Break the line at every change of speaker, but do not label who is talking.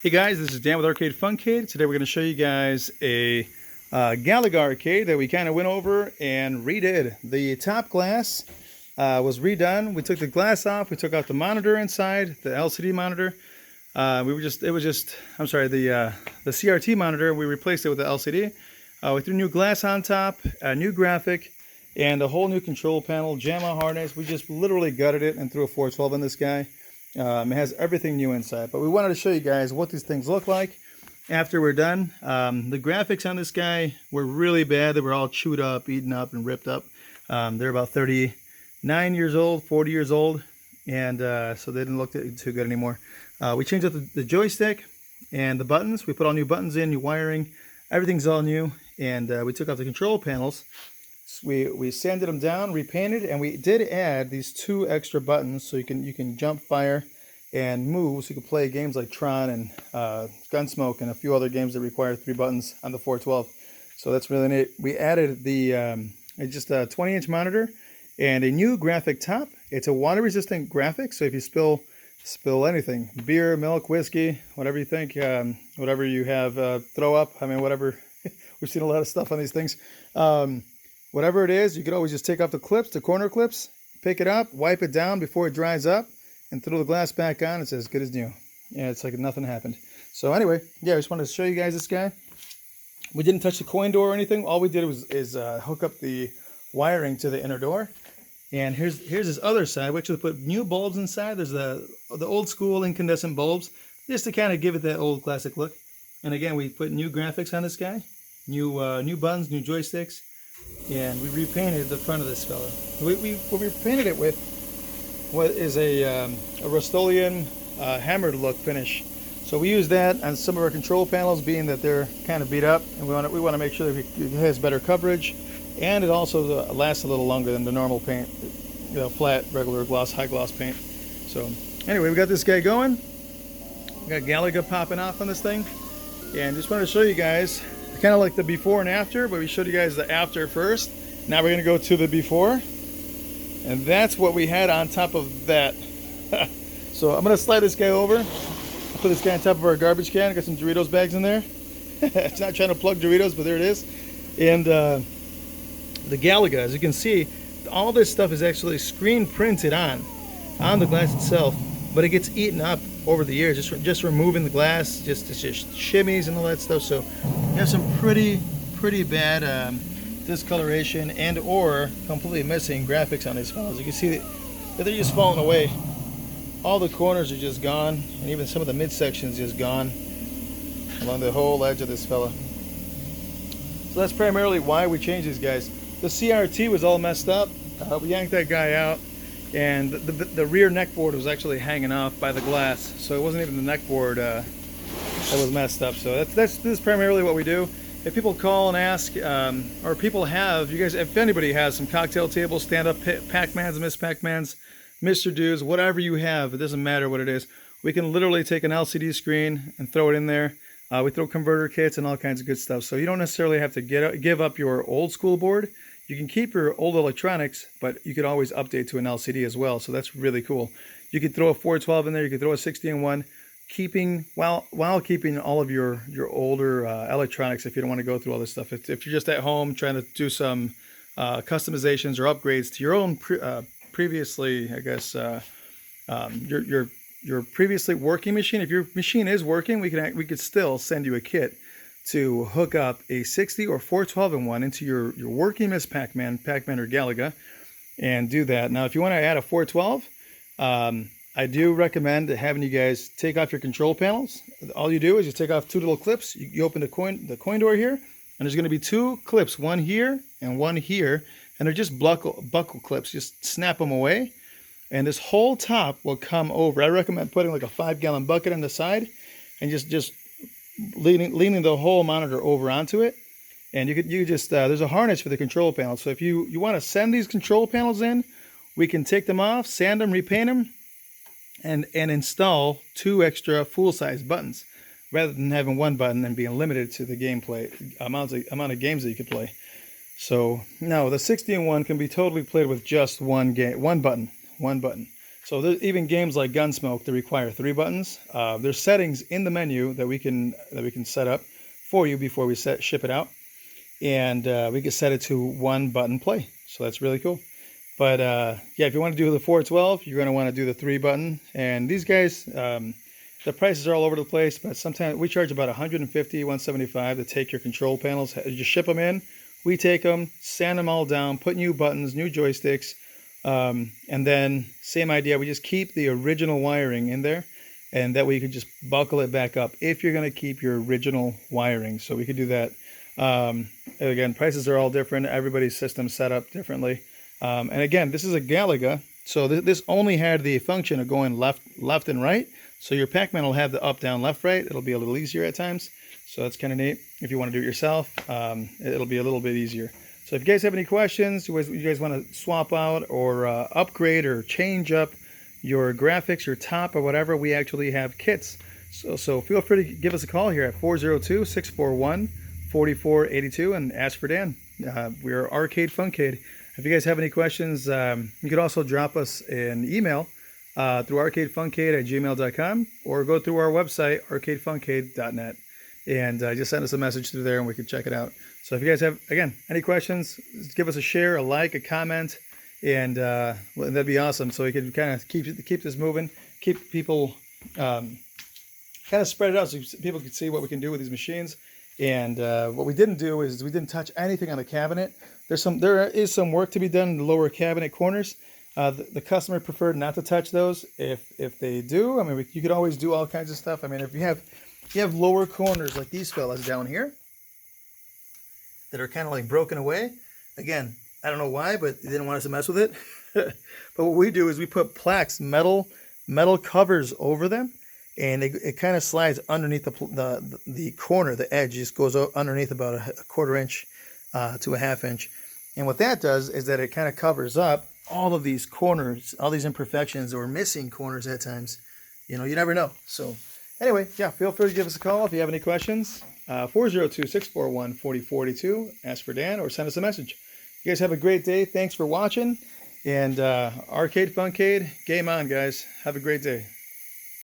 Hey guys, this is Dan with Arcadefuncade. Today we're going to show you guys a Galaga arcade that we kind of went over and redid. The top glass was redone. We took the glass off. We took out the monitor inside, the LCD monitor. I'm sorry, the CRT monitor. We replaced it with the LCD. We threw new glass on top, a new graphic, and a whole new control panel, JAMMA harness. We just literally gutted it and threw a 412 in this guy. It has everything new inside, but we wanted to show you guys what these things look like after we're done. The graphics on this guy were really bad. They were all chewed up, eaten up, and ripped up. They're about 39 years old, 40 years old, and so they didn't look too good anymore. We changed up the joystick and the buttons. We put all new buttons in, new wiring. Everything's all new, and we took off the control panels. We sanded them down, repainted, and we did add these two extra buttons so you can jump, fire, and move. So you can play games like Tron and Gunsmoke and a few other games that require 3 buttons on the 412. So that's really neat. We added just a 20-inch monitor and a new graphic top. It's a water-resistant graphic, so if you spill anything, beer, milk, whiskey, whatever you think, whatever you have, throw up. I mean, whatever. We've seen a lot of stuff on these things. Whatever it is, you can always just take off the clips, the corner clips, pick it up, wipe it down before it dries up, and throw the glass back on. It's as good as new. Yeah, it's like nothing happened. So anyway, yeah, I just wanted to show you guys this guy. We didn't touch the coin door or anything. All we did is hook up the wiring to the inner door. And here's this other side. We actually put new bulbs inside. There's the old school incandescent bulbs, just to kind of give it that old classic look. And again, we put new graphics on this guy, new buttons, new joysticks. And we repainted the front of this fella. What we painted it with what is a Rust-Oleum hammered look finish. So we use that on some of our control panels, being that they're kind of beat up, and we want to make sure that it has better coverage, and it also lasts a little longer than the normal paint, flat, regular gloss, high gloss paint. So anyway, we got this guy going. We got Galaga popping off on this thing, and just wanted to show you guys. Kind of like the before and after, but we showed you guys the after first. Now we're going to go to the before, and that's what we had on top of that. So I'm going to slide this guy over. I'll put this guy on top of our garbage can. I got some Doritos bags in there. It's not trying to plug Doritos, but there it is. And the Galaga, as you can see, all this stuff is actually screen printed on the glass itself, but it gets eaten up over the years, just removing the glass, just shimmies and all that stuff. So you have some pretty bad discoloration and or completely missing graphics on these files. You can see that they're just falling away. All the corners are just gone, and even some of the midsections just gone along the whole edge of this fella. So that's primarily why we changed these guys. The CRT was all messed up. We yanked that guy out. And the rear neck board was actually hanging off by the glass, so it wasn't even the neck board that was messed up. So this is primarily what we do. If people call and ask, or people have, you guys, if anybody has some cocktail tables, stand-up Pac-Mans, Miss Pac-Mans, Mr. Do's, whatever you have, it doesn't matter what it is. We can literally take an LCD screen and throw it in there. We throw converter kits and all kinds of good stuff. So you don't necessarily have to give up your old school board. You can keep your old electronics, but you could always update to an LCD as well. So that's really cool. You could throw a 412 in there. You could throw a 60-in-1, while keeping all of your older electronics. If you don't want to go through all this stuff, if you're just at home trying to do some customizations or upgrades to your own previously, I guess, your previously working machine. If your machine is working, we could still send you a kit to hook up a 60 or 412-in-1 into your working Miss Pac-Man or Galaga, and do that. Now, if you want to add a 412, I do recommend having you guys take off your control panels. All you do is you take off 2 little clips. You open the coin door here, and there's going to be 2 clips, one here and one here, and they're just buckle clips. Just snap them away, and this whole top will come over. I recommend putting like a 5-gallon bucket on the side, and just leaning the whole monitor over onto it, and you just there's a harness for the control panel. So if you want to send these control panels in, we can take them off, sand them, repaint them, and install 2 extra full-size buttons, rather than having 1 button and being limited to the gameplay amount of games that you could play. So no, the 60-in-1 can be totally played with just one button. So there's even games like Gunsmoke that require 3 buttons. There's settings in the menu that we can set up for you before we ship it out, and we can set it to 1 button play. So that's really cool. But yeah, if you want to do the 412, you're going to want to do the 3 button. And these guys, the prices are all over the place, but sometimes we charge about $150, $175 to take your control panels. You just ship them in. We take them, sand them all down, put new buttons, new joysticks, and then same idea. We just keep the original wiring in there, and that way you can just buckle it back up if you're going to keep your original wiring. So we could do that. Again, prices are all different. Everybody's system set up differently. And again, this is a Galaga, so this only had the function of going left and right. So your Pac-Man will have the up, down, left, right. It'll be a little easier at times. So that's kind of neat. If you want to do it yourself, it'll be a little bit easier. So if you guys have any questions, you guys want to swap out or upgrade or change up your graphics, your top or whatever, we actually have kits. So feel free to give us a call here at 402-641-4482 and ask for Dan. We're Arcadefuncade. If you guys have any questions, you could also drop us an email through arcadefuncade@gmail.com or go through our website, arcadefuncade.net, and just send us a message through there and we can check it out. So if you guys have, again, any questions, give us a share, a like, a comment, and that'd be awesome. So we can kind of keep this moving, keep people kind of spread it out so people can see what we can do with these machines. And what we didn't do is we didn't touch anything on the cabinet. There is some work to be done in the lower cabinet corners. The customer preferred not to touch those. If they do, I mean, you could always do all kinds of stuff. I mean, if you have lower corners like these fellas down here that are kind of like broken away. Again, I don't know why, but they didn't want us to mess with it. But what we do is we put plaques, metal covers over them, and it kind of slides underneath the corner, the edge just goes underneath about a 1/4 inch to a 1/2 inch. And what that does is that it kind of covers up all of these corners, all these imperfections or missing corners at times. You know, you never know. So anyway, yeah, feel free to give us a call if you have any questions. 402-641-4482. Ask for Dan or send us a message. You guys have a great day. Thanks for watching. And Arcadefuncade, game on, guys. Have a great day.